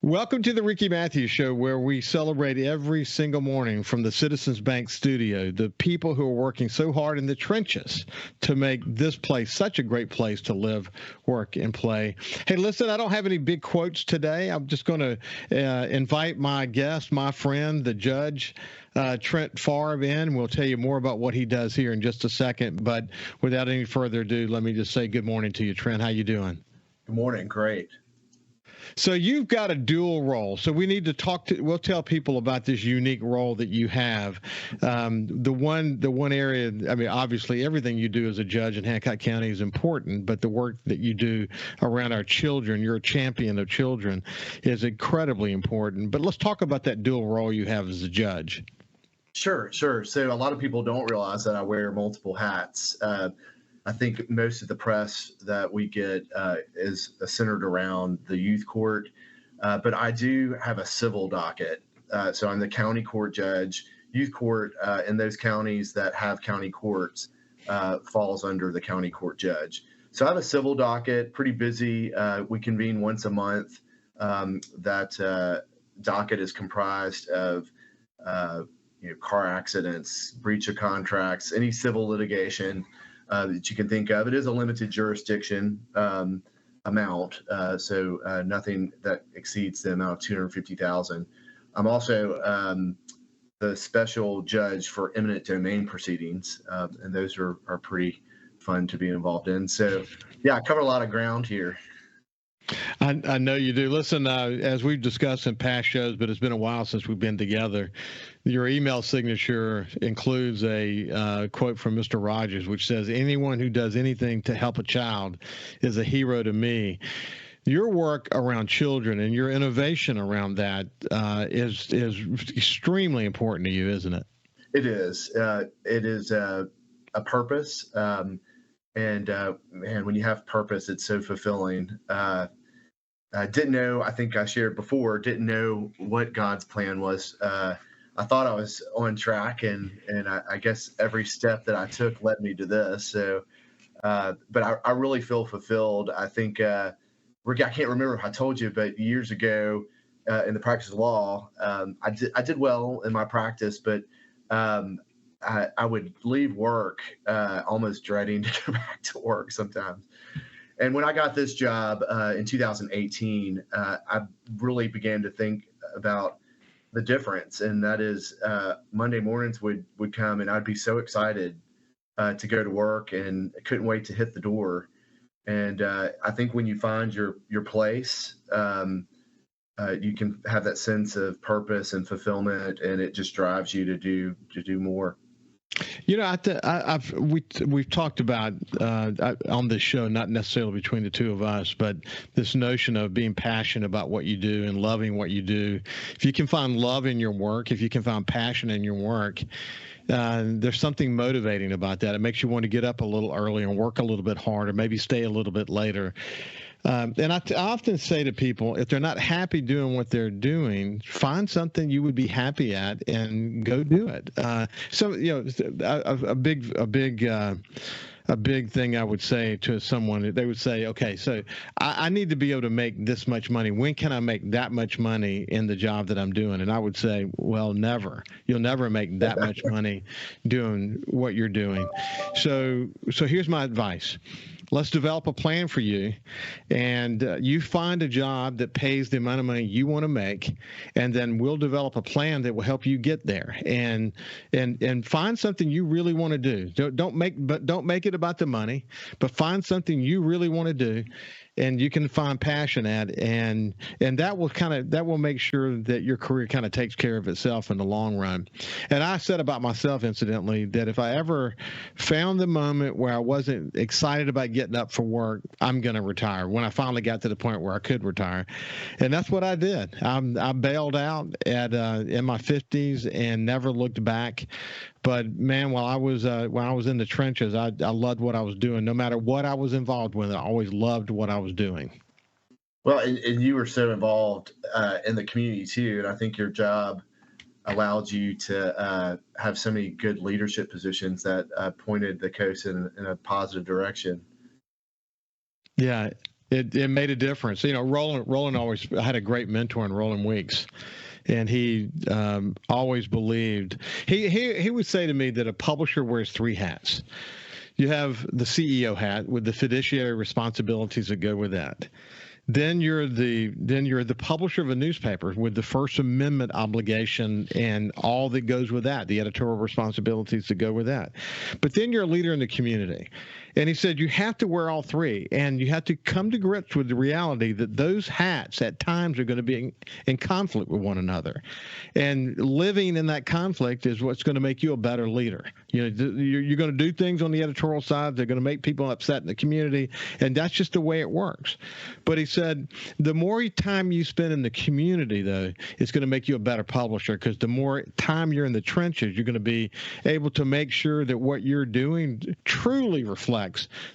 Welcome to the Ricky Matthews Show, where we celebrate every single morning from the Citizens Bank studio the people who are working so hard in the trenches to make this place such a great place to live, work, and play. Hey, listen, I don't have any big quotes today. I'm just going to invite my guest, my friend, the Judge Trent Favre in. We'll tell you more about what he does here in just a second. But without any further ado, let me just say good morning to you, Trent. How you doing? Good morning. Great. So you've got a dual role. So we need to we'll tell people about this unique role that you have. The one area, I mean, obviously everything you do as a judge in Hancock County is important, but the work that you do around our children, you're a champion of children, is incredibly important. But let's talk about that dual role you have as a judge. Sure. So a lot of people don't realize that I wear multiple hats. I think most of the press that we get is centered around the youth court, but I do have a civil docket. So I'm the county court judge. Youth court in those counties that have county courts falls under the county court judge. So I have a civil docket, pretty busy. We convene once a month. That docket is comprised of car accidents, breach of contracts, any civil litigation that you can think of. It is a limited jurisdiction amount, so nothing that exceeds the amount of $250,000. I'm also the special judge for eminent domain proceedings, and those are pretty fun to be involved in. So, yeah, I cover a lot of ground here. I know you do. Listen, as we've discussed in past shows, but it's been a while since we've been together, your email signature includes a quote from Mr. Rogers, which says, "Anyone who does anything to help a child is a hero to me." Your work around children and your innovation around that is extremely important to you, isn't it? It is. It is a purpose. And man, when you have purpose, it's so fulfilling. I didn't know, I think I shared before, didn't know what God's plan was. I thought I was on track, and I guess every step that I took led me to this. So, but I really feel fulfilled. I think, Rick, I can't remember if I told you, but years ago in the practice of law, I did well in my practice, but I would leave work almost dreading to go back to work sometimes. And when I got this job in 2018, I really began to think about the difference. And that is Monday mornings would come and I'd be so excited to go to work and I couldn't wait to hit the door. And I think when you find your place, you can have that sense of purpose and fulfillment, and it just drives you to do more. You know, we've talked about on this show, not necessarily between the two of us, but this notion of being passionate about what you do and loving what you do. If you can find love in your work, if you can find passion in your work, there's something motivating about that. It makes you want to get up a little earlier and work a little bit harder, maybe stay a little bit later. And I often say to people, if they're not happy doing what they're doing, find something you would be happy at and go do it. So, a big thing I would say to someone, they would say, okay, so I need to be able to make this much money. When can I make that much money in the job that I'm doing? And I would say, well, never. You'll never make that much money doing what you're doing. So here's my advice. Let's develop a plan for you, and you find a job that pays the amount of money you want to make, and then we'll develop a plan that will help you get there. And find something you really want to do. Don't make it about the money, but find something you really want to do, and you can find passion at, and that will make sure that your career kind of takes care of itself in the long run. And I said about myself, incidentally, that if I ever found the moment where I wasn't excited about getting up for work, I'm going to retire. When I finally got to the point where I could retire, and that's what I did. I bailed out in my 50s and never looked back. But man, when I was in the trenches, I loved what I was doing. No matter what I was involved with, I always loved what I was doing. Well, and you were so involved in the community too, and I think your job allowed you to have so many good leadership positions that pointed the coast in a positive direction. Yeah, It made a difference. Roland always had a great mentor in Roland Weeks. And he always believed, he would say to me that a publisher wears three hats. You have the CEO hat with the fiduciary responsibilities that go with that. Then you're the publisher of a newspaper with the First Amendment obligation and all that goes with that, the editorial responsibilities that go with that. But then you're a leader in the community. And he said you have to wear all three, and you have to come to grips with the reality that those hats at times are going to be in conflict with one another. And living in that conflict is what's going to make you a better leader. You're going to do things on the editorial side. They're going to make people upset in the community, and that's just the way it works. But he said the more time you spend in the community, though, it's going to make you a better publisher, because the more time you're in the trenches, you're going to be able to make sure that what you're doing truly reflects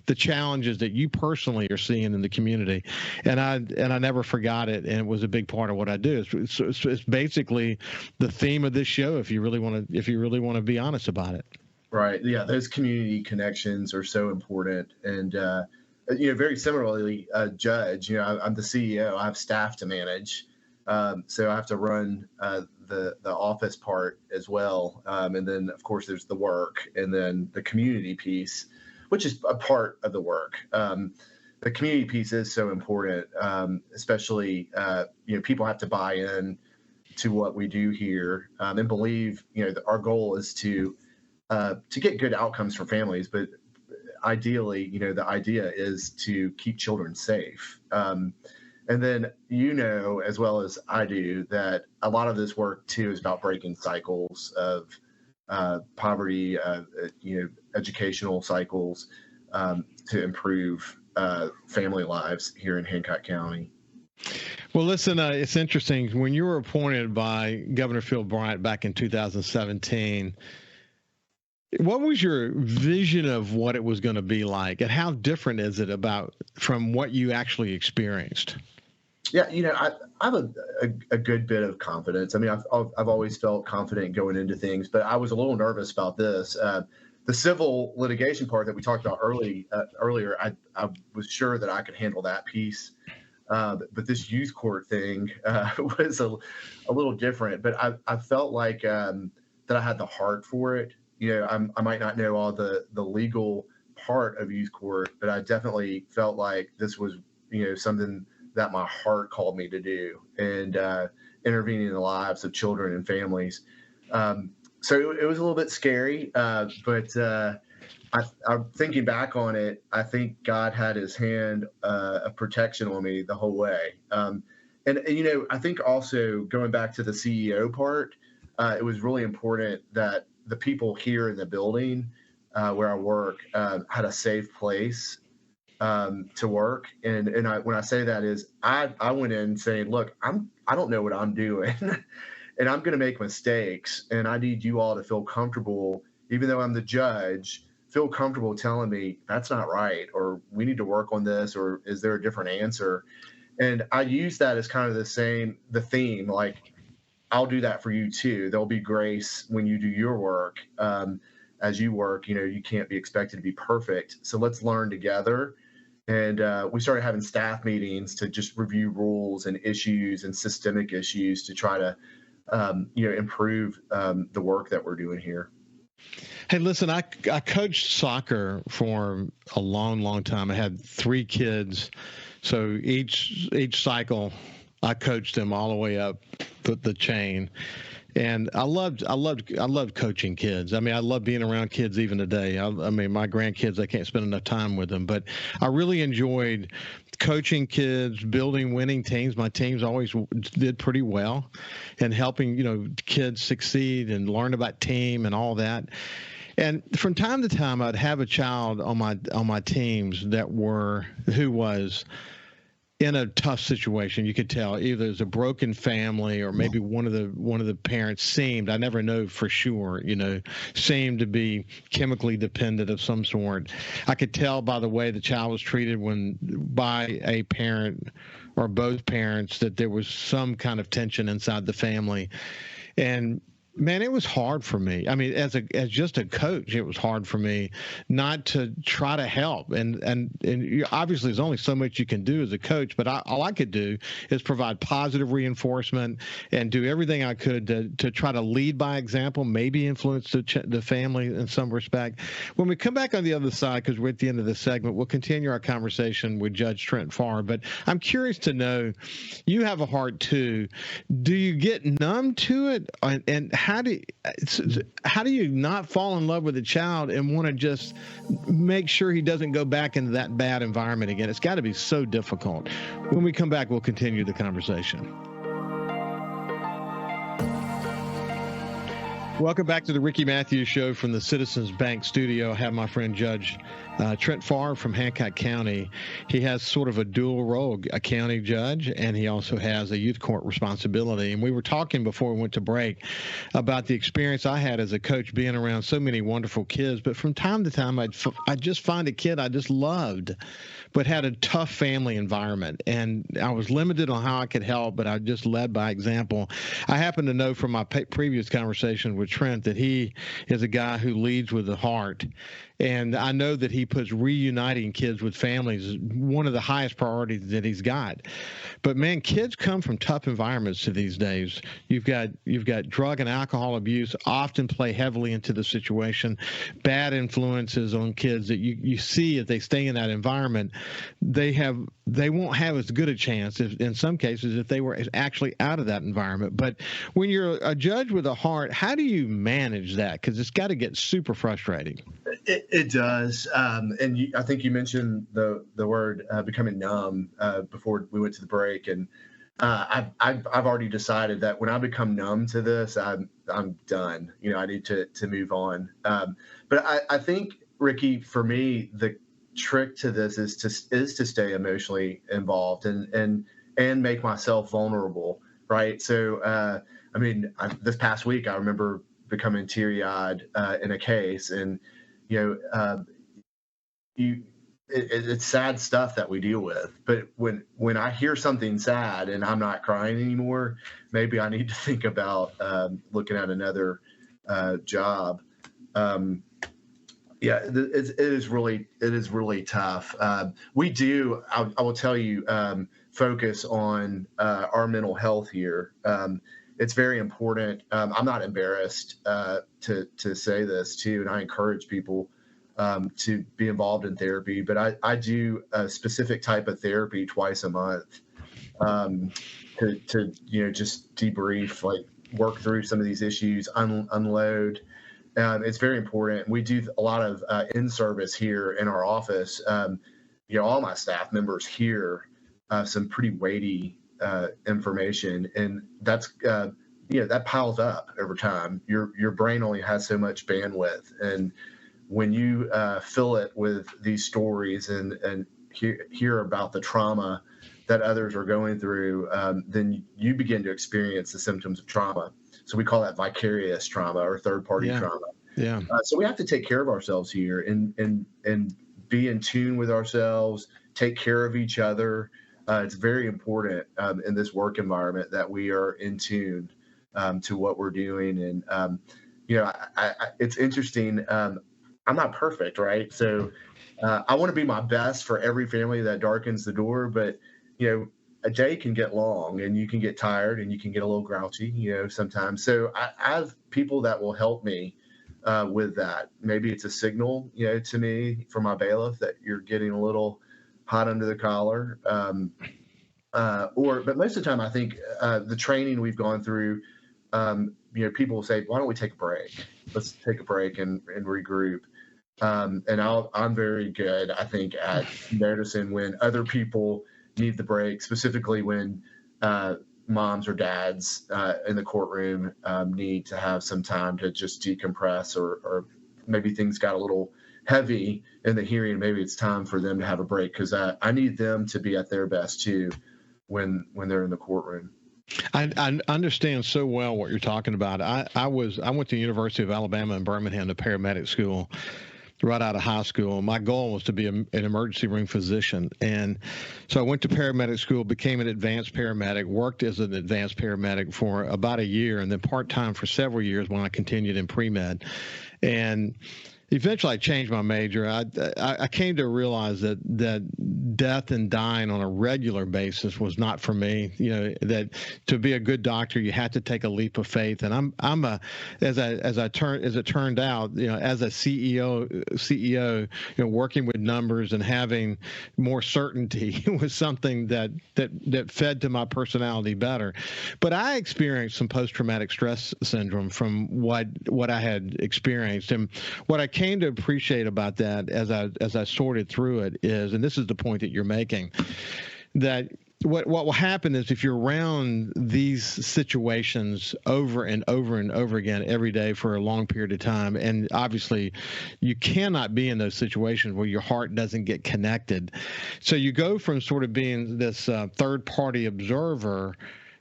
the challenges that you personally are seeing in the community. And I never forgot it, and it was a big part of what I do. It's basically the theme of this show, if you really want to be honest about it. Right. Yeah, those community connections are so important. And very similarly, Judge, I'm the CEO. I have staff to manage, so I have to run the office part as well. And then, of course, there's the work, and then the community piece, which is a part of the work. The community piece is so important, especially, people have to buy in to what we do here, and believe, our goal is to get good outcomes for families. But ideally, the idea is to keep children safe. And then, as well as I do, that a lot of this work too is about breaking cycles of poverty, educational cycles, to improve family lives here in Hancock County. Well, listen, it's interesting. When you were appointed by Governor Phil Bryant back in 2017, what was your vision of what it was going to be like, and how different is it from what you actually experienced? Yeah, I have a good bit of confidence. I mean, I've always felt confident going into things, but I was a little nervous about this. The civil litigation part that we talked about earlier, I was sure that I could handle that piece. But this youth court thing was a little different. But I felt like that I had the heart for it. I might not know all the legal part of youth court, but I definitely felt like this was, something that my heart called me to do, and intervening in the lives of children and families. So it was a little bit scary, but I'm thinking back on it, I think God had his hand of protection on me the whole way. And I think also going back to the CEO part, it was really important that the people here in the building where I work had a safe place to work. And when I say that is I went in saying, look, I don't know what I'm doing and I'm going to make mistakes, and I need you all to feel comfortable, even though I'm the judge, feel comfortable telling me that's not right, or we need to work on this, or is there a different answer? And I use that as kind of the theme, like, I'll do that for you too. There'll be grace when you do your work. As you work, you can't be expected to be perfect. So let's learn together. And we started having staff meetings to just review rules and issues and systemic issues to try to, improve the work that we're doing here. Hey, listen, I coached soccer for a long, long time. I had 3 kids. So each cycle, I coached them all the way up the chain. And I loved coaching kids. I mean, I love being around kids even today. I mean, my grandkids, I can't spend enough time with them, but I really enjoyed coaching kids, building winning teams. My teams always did pretty well, and helping, kids succeed and learn about team and all that. And from time to time, I'd have a child on my teams who was in a tough situation. You could tell either it's a broken family, or maybe one of the parents I never know for sure, seemed to be chemically dependent of some sort. I could tell by the way the child was treated by a parent or both parents that there was some kind of tension inside the family. And Man, it was hard for me. I mean, as just a coach, it was hard for me not to try to help. Obviously, there's only so much you can do as a coach. But all I could do is provide positive reinforcement and do everything I could to try to lead by example, maybe influence the family in some respect. When we come back on the other side, because we're at the end of this segment, we'll continue our conversation with Judge Trent Favre. But I'm curious to know, you have a heart too. Do you get numb to it, and how do you not fall in love with a child and want to just make sure he doesn't go back into that bad environment again? It's got to be so difficult. When we come back, we'll continue the conversation. Welcome back to the Ricky Matthews Show from the Citizens Bank studio. I have my friend Judge Trent Favre from Hancock County. He has sort of a dual role, a county judge, and he also has a youth court responsibility. And we were talking before we went to break about the experience I had as a coach being around so many wonderful kids. But from time to time, I'd just find a kid I just loved, but had a tough family environment. And I was limited on how I could help, but I just led by example. I happen to know from my previous conversation with Trent that he is a guy who leads with the heart. And I know that he puts reuniting kids with families one of the highest priorities that he's got. But man, kids come from tough environments to these days. You've got drug and alcohol abuse often play heavily into the situation. Bad influences on kids that you see if they stay in that environment. They won't have as good a chance in some cases if they were actually out of that environment. But when you're a judge with a heart, how do you manage that? Because it's got to get super frustrating. It does, and I think you mentioned the word becoming numb before we went to the break, and I've already decided that when I become numb to this, I'm done. I need to move on. But I think, Ricky, for me, the trick to this is to stay emotionally involved and make myself vulnerable, right? So, this past week I remember becoming teary-eyed in a case, and it's sad stuff that we deal with. But when I hear something sad and I'm not crying anymore, maybe I need to think about looking at another job. It is really tough. We do, I will tell you, focus on our mental health here. It's very important. I'm not embarrassed to say this too, and I encourage people to be involved in therapy. But I do a specific type of therapy twice a month to just debrief, like work through some of these issues, unload. It's very important. We do a lot of in-service here in our office. All my staff members hear some pretty weighty information, and that's that piles up over time. Your brain only has so much bandwidth, and when you fill it with these stories and hear about the trauma that others are going through, then you begin to experience the symptoms of trauma. So we call that vicarious trauma or third-party trauma. Yeah. So we have to take care of ourselves here and be in tune with ourselves, take care of each other. It's very important in this work environment that we are in tune to what we're doing. And, it's interesting. I'm not perfect, right? So I want to be my best for every family that darkens the door. But, a day can get long and you can get tired and you can get a little grouchy, sometimes. So I have people that will help me with that. Maybe it's a signal, to me from my bailiff that you're getting a little hot under the collar. But most of the time, I think the training we've gone through, people will say, why don't we take a break? Let's take a break and regroup. And I'm very good, I think, at noticing when other people need the break, specifically when moms or dads in the courtroom need to have some time to just decompress, or maybe things got a little heavy in the hearing. Maybe it's time for them to have a break, because I need them to be at their best too when they're in the courtroom. I understand so well what you're talking about. I went to the University of Alabama in Birmingham, to paramedic school. right out of high school. My goal was to be an emergency room physician. And so I went to paramedic school, became an advanced paramedic, worked as an advanced paramedic for about a year, and then part-time for several years when I continued in pre-med. And eventually I changed my major. I came to realize that death and dying on a regular basis was not for me. That to be a good doctor, you had to take a leap of faith. And as it turned out, as a CEO, working with numbers and having more certainty was something that fed to my personality better. But I experienced some post-traumatic stress syndrome from what I had experienced, and what I came to appreciate about that as I sorted through it is, and this is the point that you're making, that what will happen is if you're around these situations over and over and over again every day for a long period of time, and obviously you cannot be in those situations where your heart doesn't get connected. So you go from sort of being this third-party observer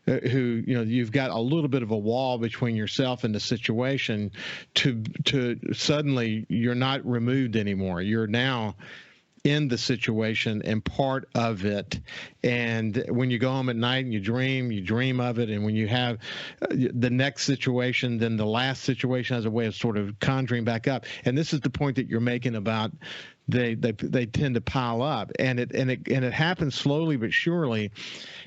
who, you've got a little bit of a wall between yourself and the situation, to suddenly you're not removed anymore. You're now in the situation and part of it. And when you go home at night and you dream of it. And when you have the next situation, then the last situation has a way of sort of conjuring back up. And this is the point that you're making about they tend to pile up, and it happens slowly but surely.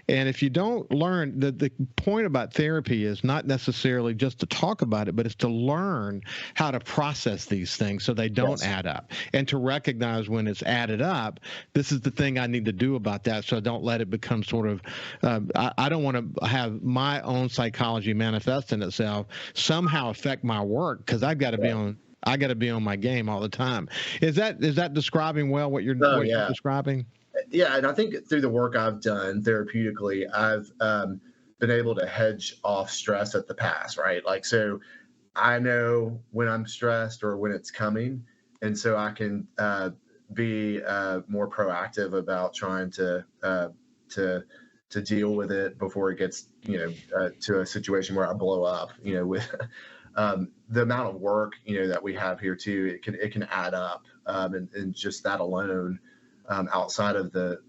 And if you don't learn, the point about therapy is not necessarily just to talk about it, but it's to learn how to process these things so they don't add up, and to recognize when it's added up, this is the thing I need to do about that, so I don't let it become sort of, I don't want to have my own psychology manifest in itself, somehow affect my work, because I've got to be on my game all the time. Is that describing well what you're describing? Yeah, and I think through the work I've done therapeutically, I've been able to hedge off stress at the pass, right? Like, so I know when I'm stressed or when it's coming, and so I can be more proactive about trying to deal with it before it gets to a situation where I blow up. With the amount of work that we have here too, it can add up, and just that alone. Outside of the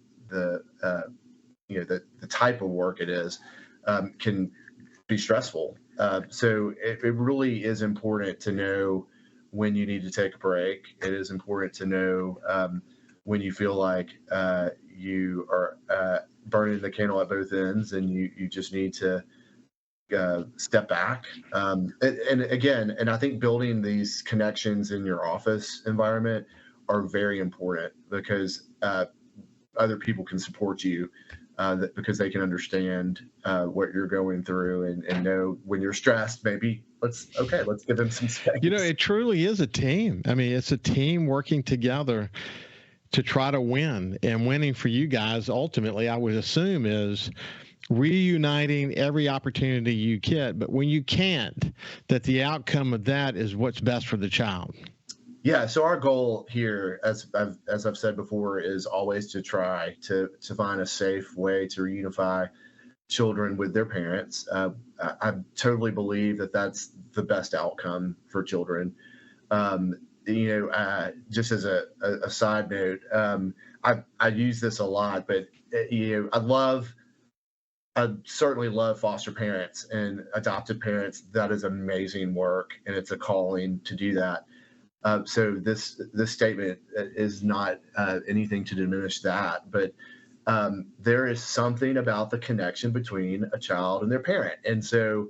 type of work it is, can be stressful. So it really is important to know when you need to take a break. It is important to know when you feel like you are burning the candle at both ends, and you just need to step back. And I think building these connections in your office environment are very important, because other people can support you, because they can understand what you're going through, and know when you're stressed, maybe let's give them some space. It truly is a team. I mean, it's a team working together to try to win, and winning for you guys ultimately, I would assume, is reuniting every opportunity you get, but when you can't, that the outcome of that is what's best for the child. Yeah, so our goal here, as I've said before, is always to try to find a safe way to reunify children with their parents. I totally believe that that's the best outcome for children. Just as a side note, I use this a lot, but I certainly love foster parents and adopted parents. That is amazing work, and it's a calling to do that. So this statement is not anything to diminish that, but there is something about the connection between a child and their parent. And so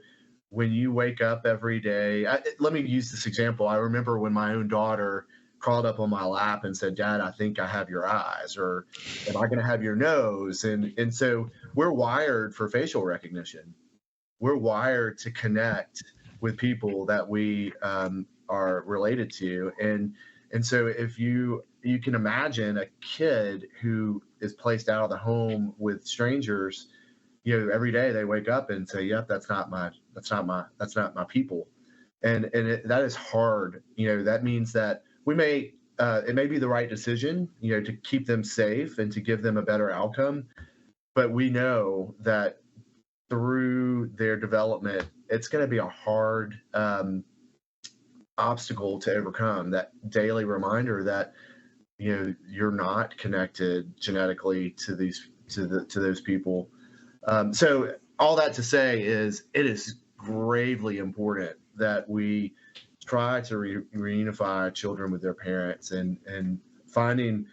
when you wake up every day, let me use this example. I remember when my own daughter crawled up on my lap and said, "Dad, I think I have your eyes," or "Am I going to have your nose?" And so we're wired for facial recognition. We're wired to connect with people that we are related to, and so if you can imagine a kid who is placed out of the home with strangers, every day they wake up and say, "Yep, that's not my people," and that is hard. That means that it may be the right decision, to keep them safe and to give them a better outcome, but we know that through their development, it's going to be a hard obstacle to overcome, that daily reminder that you're not connected genetically to those people. So all that to say is it is gravely important that we try to reunify children with their parents, and finding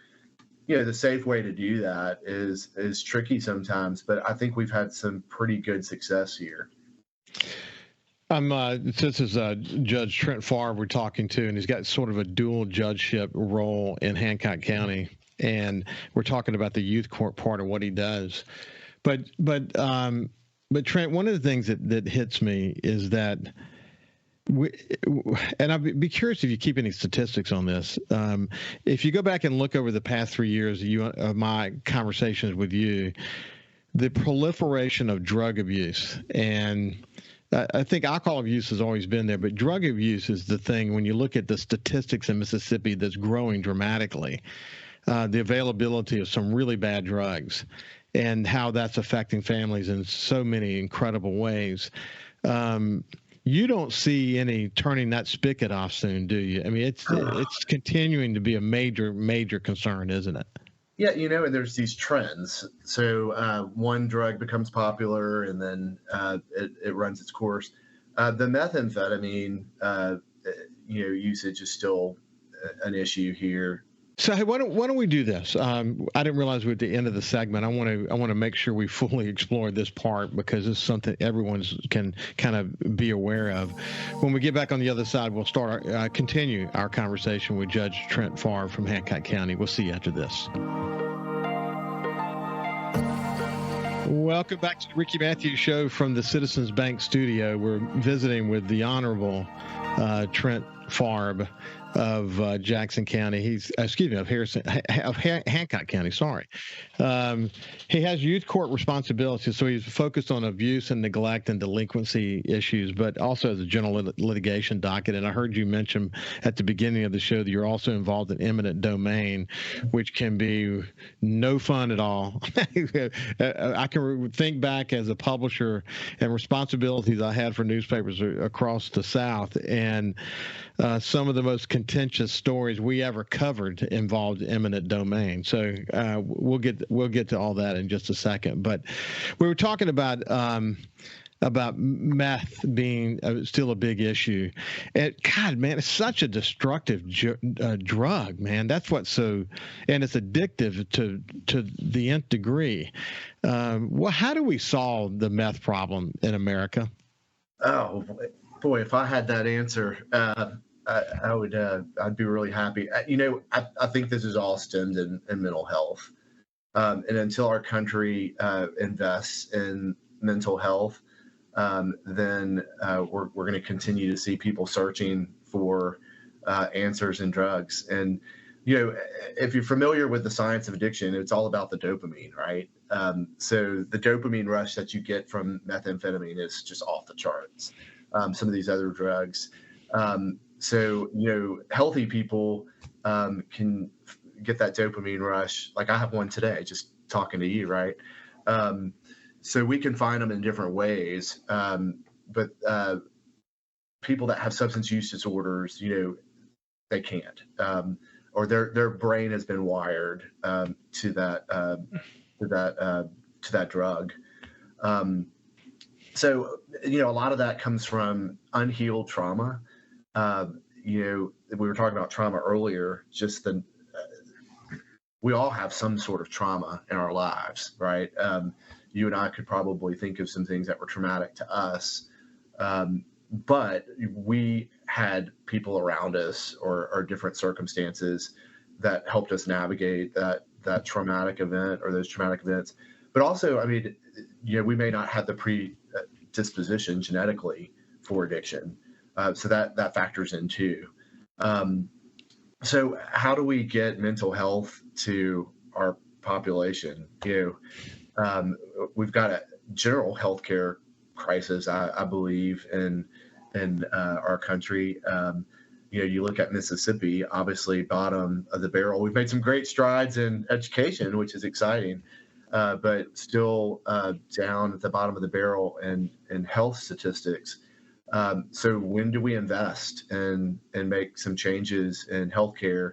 the safe way to do that is tricky sometimes, but I think we've had some pretty good success here. This is Judge Trent Favre we're talking to, and he's got sort of a dual judgeship role in Hancock County, and we're talking about the youth court part of what he does. But Trent, one of the things that hits me is that and I'd be curious if you keep any statistics on this. If you go back and look over the past 3 years of my conversations with you, the proliferation of drug abuse, and I think alcohol abuse has always been there, but drug abuse is the thing when you look at the statistics in Mississippi that's growing dramatically. The availability of some really bad drugs and how that's affecting families in so many incredible ways. You don't see any turning that spigot off soon, do you? I mean, it's continuing to be a major concern, isn't it? Yeah, and there's these trends. So one drug becomes popular, and then it runs its course. The methamphetamine, usage is still an issue here. So hey, why don't we do this? I didn't realize we're at the end of the segment. I want to make sure we fully explore this part because it's something everyone can kind of be aware of. When we get back on the other side, we'll continue our conversation with Judge Trent Favre from Hancock County. We'll see you after this. Welcome back to the Ricky Matthews Show from the Citizens Bank studio. We're visiting with the Honorable Trent Favre of Jackson County. Of Hancock County. Sorry. He has youth court responsibilities, so he's focused on abuse and neglect and delinquency issues, but also has a general litigation docket. And I heard you mention at the beginning of the show that you're also involved in eminent domain, which can be no fun at all. I can think back as a publisher and responsibilities I had for newspapers across the South, and some of the most contentious stories we ever covered involved eminent domain. So we'll get to all that in just a second. But we were talking about meth being still a big issue. God, man, it's such a destructive drug, man. That's what's and it's addictive to the nth degree. Well, how do we solve the meth problem in America? Oh boy, if I had that answer, I would. I'd be really happy. I think this is all stemmed in mental health, and until our country invests in mental health, then we're going to continue to see people searching for answers in drugs. And if you're familiar with the science of addiction, it's all about the dopamine, right? So the dopamine rush that you get from methamphetamine is just off the charts. Some of these other drugs. So healthy people can get that dopamine rush. Like I have one today, just talking to you, right? So we can find them in different ways. But people that have substance use disorders, they can't, or their brain has been wired to that drug. So a lot of that comes from unhealed trauma. We were talking about trauma earlier. Just we all have some sort of trauma in our lives, right? You and I could probably think of some things that were traumatic to us, but we had people around us or different circumstances that helped us navigate that traumatic event or those traumatic events. But also, I mean, we may not have the predisposition genetically for addiction. So that factors in too. So how do we get mental health to our population? We've got a general healthcare crisis, I believe, in our country. You look at Mississippi, obviously bottom of the barrel. We've made some great strides in education, which is exciting, but still down at the bottom of the barrel in health statistics. So when do we invest and make some changes in healthcare?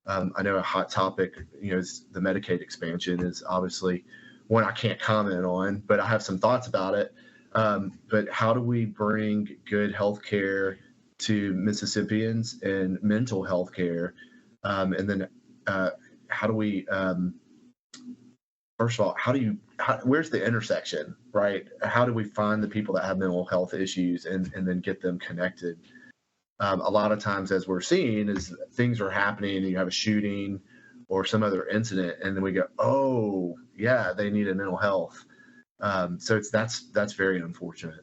I know a hot topic, is the Medicaid expansion is obviously one I can't comment on, but I have some thoughts about it. But how do we bring good healthcare to Mississippians and mental health care? And then how do we, first of all, where's the intersection, right? How do we find the people that have mental health issues and then get them connected? A lot of times, as we're seeing, is things are happening and you have a shooting or some other incident, and then we go, oh, yeah, they need a mental health. So that's very unfortunate.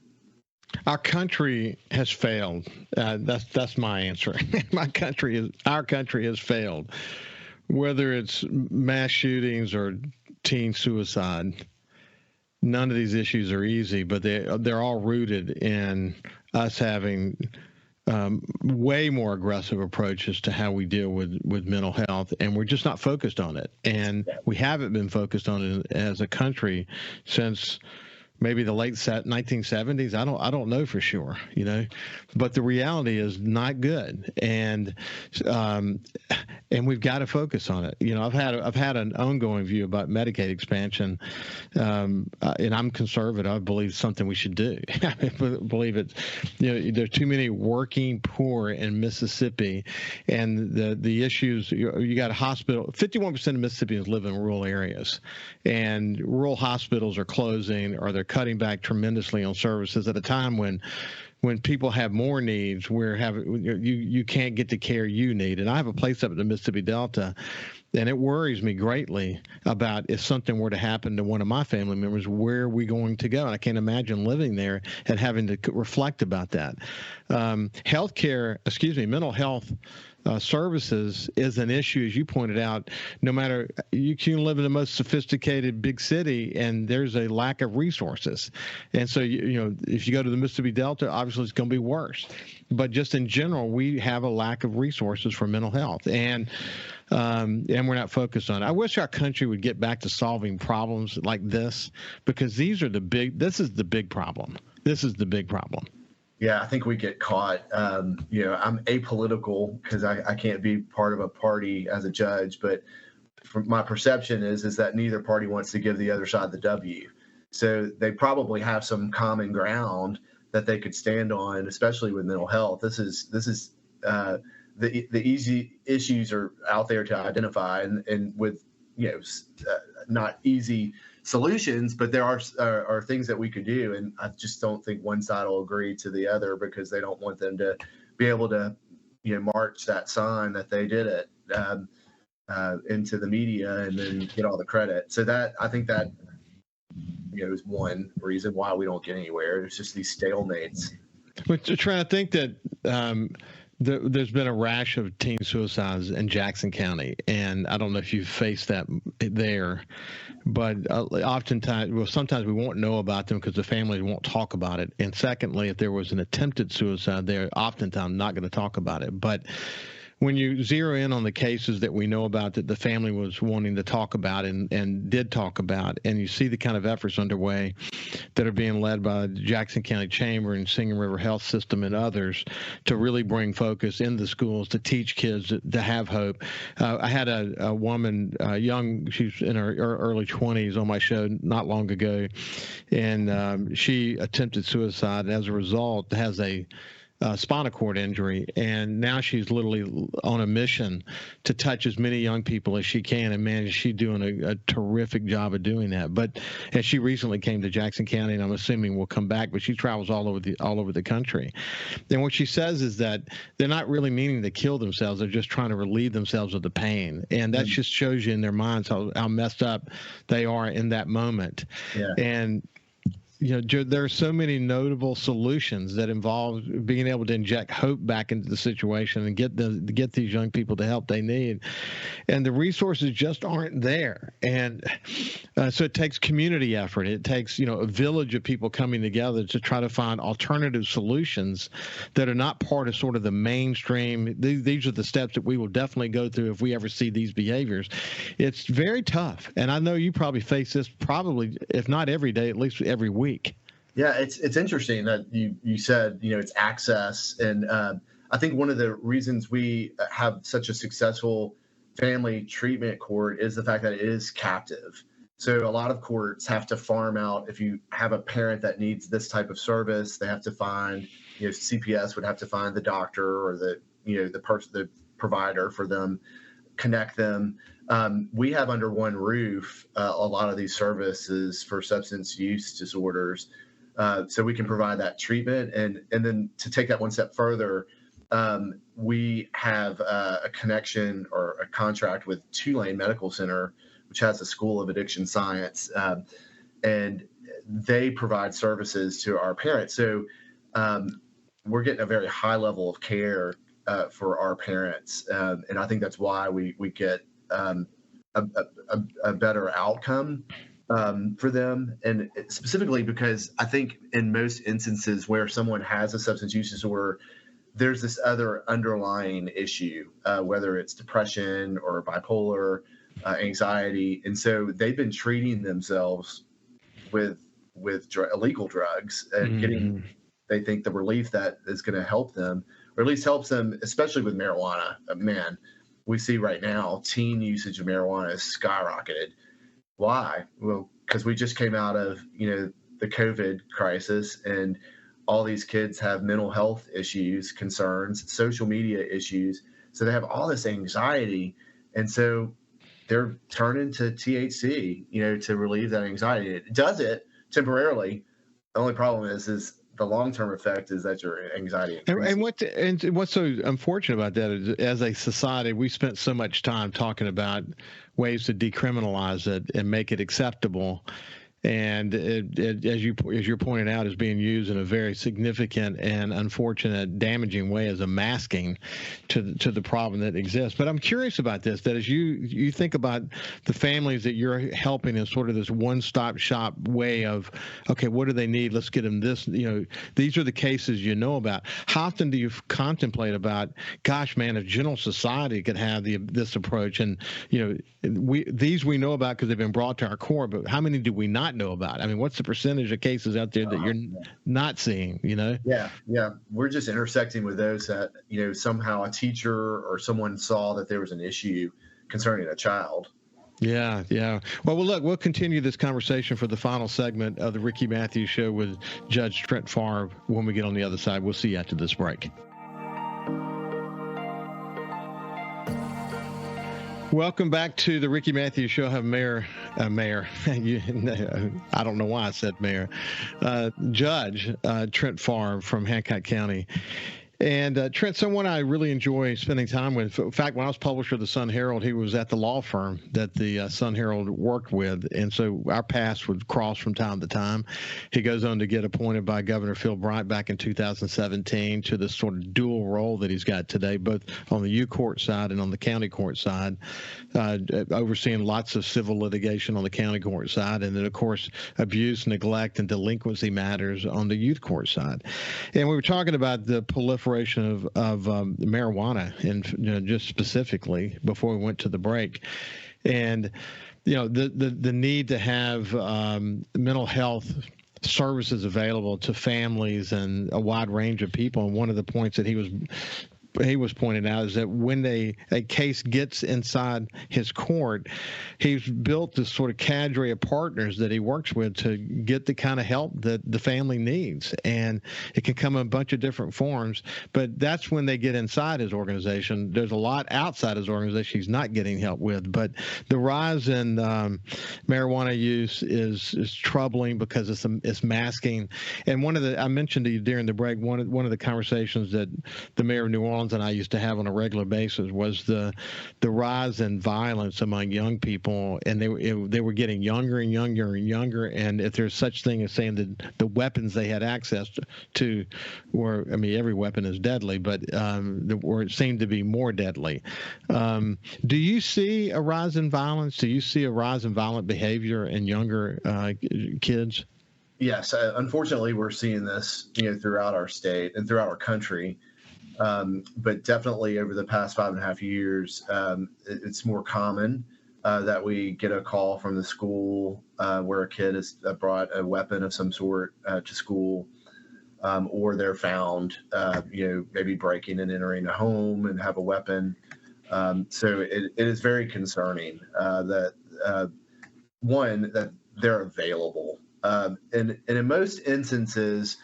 Our country has failed. That's my answer. Our country has failed. Whether it's mass shootings or teen suicide, none of these issues are easy, but they're all rooted in us having way more aggressive approaches to how we deal with mental health, and we're just not focused on it. And we haven't been focused on it as a country since maybe the late 1970s. I don't know for sure, but the reality is not good, and we've got to focus on it. I've had an ongoing view about Medicaid expansion, and I'm conservative. I believe it's something we should do. I believe it's, there's too many working poor in Mississippi, and the issues. You got a hospital. 51% of Mississippians live in rural areas, and rural hospitals are closing or they're cutting back tremendously on services at a time when people have more needs, you can't get the care you need. And I have a place up in the Mississippi Delta, and it worries me greatly about if something were to happen to one of my family members, where are we going to go? And I can't imagine living there and having to reflect about that. Mental health services is an issue, as you pointed out. No matter, you can live in the most sophisticated big city, and there's a lack of resources. And so, if you go to the Mississippi Delta, obviously it's going to be worse. But just in general, we have a lack of resources for mental health, and we're not focused on it. I wish our country would get back to solving problems like this, because this is the big problem. This is the big problem. Yeah, I think we get caught. I'm apolitical because I can't be part of a party as a judge, but from my perception is that neither party wants to give the other side the W. So they probably have some common ground that they could stand on, especially with mental health. This is the easy issues are out there to identify, and with not easy solutions, but there are things that we could do, and I just don't think one side will agree to the other because they don't want them to be able to march that sign that they did it into the media and then get all the credit. So that, I think that is one reason why we don't get anywhere. It's just these stalemates. But Trent, I think that there's been a rash of teen suicides in Jackson County, and I don't know if you've faced that there, but sometimes we won't know about them because the families won't talk about it. And secondly, if there was an attempted suicide, they're oftentimes not going to talk about it. But when you zero in on the cases that we know about that the family was wanting to talk about and did talk about, and you see the kind of efforts underway that are being led by the Jackson County Chamber and Singing River Health System and others to really bring focus in the schools to teach kids to have hope. I had a woman, young, she's in her early 20s on my show not long ago, and she attempted suicide, and as a result has a spinal cord injury, and now she's literally on a mission to touch as many young people as she can, and man, she's doing a terrific job of doing that. And she recently came to Jackson County, and I'm assuming will come back, but she travels all over the country. And what she says is that they're not really meaning to kill themselves; they're just trying to relieve themselves of the pain, and that just shows you in their minds how messed up they are in that moment. Yeah. And there are so many notable solutions that involve being able to inject hope back into the situation and get these young people the help they need, and the resources just aren't there. And so it takes community effort. It takes a village of people coming together to try to find alternative solutions that are not part of sort of the mainstream. These are the steps that we will definitely go through if we ever see these behaviors. It's very tough, and I know you probably face this if not every day, at least every week. Yeah, it's interesting that you said, it's access, and I think one of the reasons we have such a successful family treatment court is the fact that it is captive. So a lot of courts have to farm out. If you have a parent that needs this type of service, they have to find, CPS would have to find the doctor or the provider for them, connect them. We have under one roof a lot of these services for substance use disorders, so we can provide that treatment. And then to take that one step further, we have a connection or a contract with Tulane Medical Center, which has a School of Addiction Science, and they provide services to our parents. So we're getting a very high level of care for our parents, and I think that's why we get a better outcome for them, and specifically because I think in most instances where someone has a substance use disorder, there's this other underlying issue, whether it's depression or bipolar, anxiety, and so they've been treating themselves with illegal drugs and getting, they think, the relief that is going to help them, or at least helps them, especially with marijuana. Man, we see right now teen usage of marijuana has skyrocketed. Why? Well, because we just came out of, the COVID crisis, and all these kids have mental health issues, concerns, social media issues. So they have all this anxiety. And so they're turning to THC, to relieve that anxiety. It does it temporarily. The only problem is the long-term effect is that your anxiety increases. And what's so unfortunate about that is, as a society, we spent so much time talking about ways to decriminalize it and make it acceptable. And as you're pointing out, is being used in a very significant and unfortunate, damaging way as a masking to the problem that exists. But I'm curious about this, that as you think about the families that you're helping in sort of this one-stop shop way of, okay, what do they need? Let's get them this. These are the cases about. How often do you contemplate about, gosh, man, if general society could have this approach, and we know about because they've been brought to our core, but how many do we not know about? I mean, what's the percentage of cases out there that you're not seeing? Yeah. We're just intersecting with those that somehow a teacher or someone saw that there was an issue concerning a child. Yeah. Well, look, we'll continue this conversation for the final segment of the Ricky Matthews Show with Judge Trent Favre when we get on the other side. We'll see you after this break. Welcome back to the Ricky Matthews Show. I have Mayor. I don't know why I said Mayor. Judge Trent Favre from Hancock County. And Trent, someone I really enjoy spending time with. In fact, when I was publisher of the Sun Herald, he was at the law firm that the Sun Herald worked with. And so our paths would cross from time to time. He goes on to get appointed by Governor Phil Bryant back in 2017 to this sort of dual role that he's got today, both on the U court side and on the county court side, overseeing lots of civil litigation on the county court side. And then, of course, abuse, neglect, and delinquency matters on the youth court side. And we were talking about the proliferation of marijuana, and just specifically before we went to the break, and the need to have mental health services available to families and a wide range of people. And one of the points that he was pointing out is that when a case gets inside his court, he's built this sort of cadre of partners that he works with to get the kind of help that the family needs. And it can come in a bunch of different forms, but that's when they get inside his organization. There's a lot outside his organization he's not getting help with. But the rise in marijuana use is troubling because it's masking. And I mentioned to you during the break, one of the conversations that the mayor of New Orleans and I used to have on a regular basis was the rise in violence among young people, and they were getting younger and younger and younger. And if there's such thing as saying that the weapons they had access to were, I mean, every weapon is deadly, but or it seemed to be more deadly. Do you see a rise in violence? Do you see a rise in violent behavior in younger kids? Yes, unfortunately, we're seeing this, throughout our state and throughout our country. But definitely over the past 5.5 years, it's more common. that we get a call from the school where a kid has brought a weapon of some sort to school, or they're found, maybe breaking and entering a home and have a weapon. So it is very concerning that they're available. And in most instances,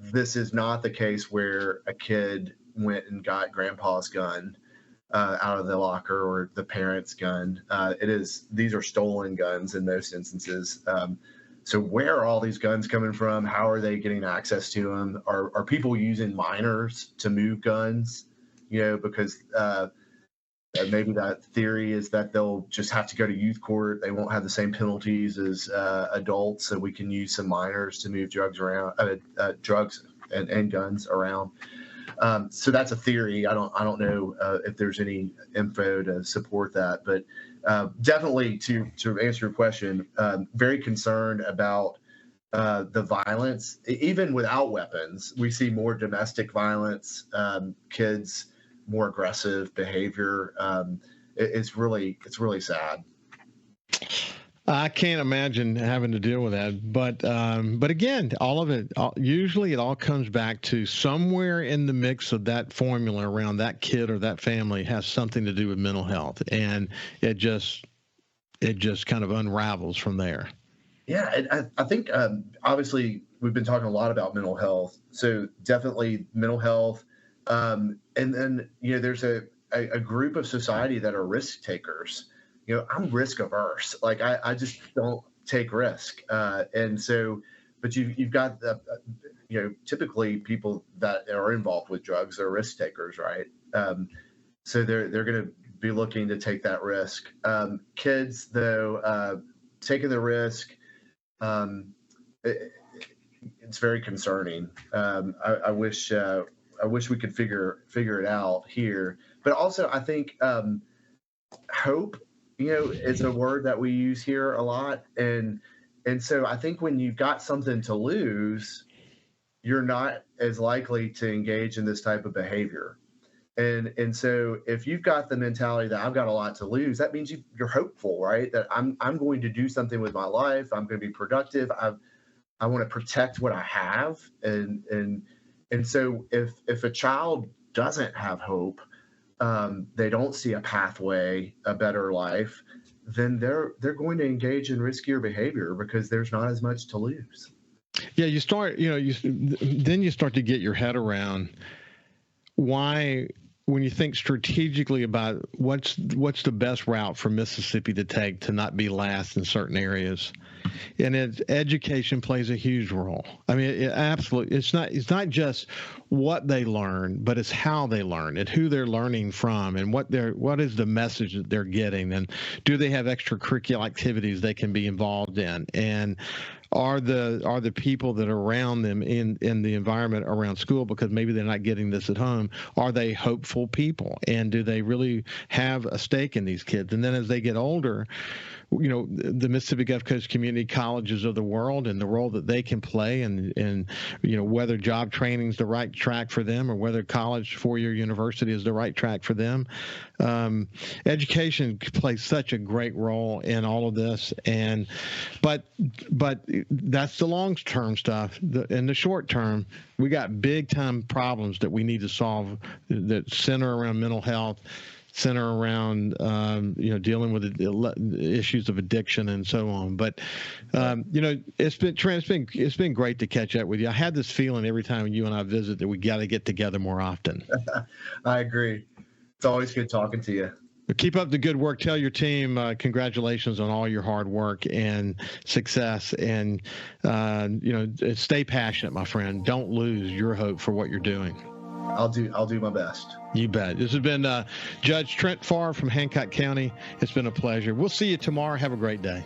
this is not the case where a kid went and got grandpa's gun out of the locker or the parent's gun. These are stolen guns in most instances. So where are all these guns coming from? How are they getting access to them? Are people using minors to move guns? Because maybe that theory is that they'll just have to go to youth court. They won't have the same penalties as adults, so we can use some minors to move drugs and guns around. So that's a theory. I don't know if there's any info to support that, but definitely to answer your question, very concerned about the violence. Even without weapons, we see more domestic violence, kids, more aggressive behavior. It's really sad. I can't imagine having to deal with that, but again, all of it, usually it all comes back to somewhere in the mix of that formula around that kid or that family has something to do with mental health, and it just kind of unravels from there. Yeah, I think obviously we've been talking a lot about mental health, so definitely mental health, and then there's a group of society that are risk takers. I'm risk averse. Like I just don't take risk. And so, but you've got typically people that are involved with drugs are risk takers, right? So they're going to be looking to take that risk. Kids, though, taking the risk, it's very concerning. I wish we could figure it out here, but also I think hope. It's a word that we use here a lot. And so I think when you've got something to lose, you're not as likely to engage in this type of behavior. And so if you've got the mentality that I've got a lot to lose, that means you're hopeful, right? That I'm going to do something with my life. I'm going to be productive. I want to protect what I have. And so if a child doesn't have hope, they don't see a pathway, a better life, then they're going to engage in riskier behavior because there's not as much to lose. Yeah, you start to get your head around why, when you think strategically about what's the best route for Mississippi to take to not be last in certain areas. And education plays a huge role. I mean, absolutely. It's not just what they learn, but it's how they learn and who they're learning from and what is the message that they're getting, and do they have extracurricular activities they can be involved in, and are the people that are around them in the environment around school, because maybe they're not getting this at home, are they hopeful people, and do they really have a stake in these kids? And then as they get older, the Mississippi Gulf Coast community colleges of the world and the role that they can play, and whether job training is the right track for them or whether college, four-year university is the right track for them. Education plays such a great role in all of this, but that's the long-term stuff. In the short term, we got big-time problems that we need to solve that center around mental health, center around dealing with the issues of addiction and so on. But it's been great to catch up with you. I had this feeling every time you and I visit that we got to get together more often. I agree. It's always good talking to you. But keep up the good work. Tell your team congratulations on all your hard work and success, and stay passionate, my friend. Don't lose your hope for what you're doing. I'll do my best. You bet. This has been Judge Trent Favre from Hancock County. It's been a pleasure. We'll see you tomorrow. Have a great day.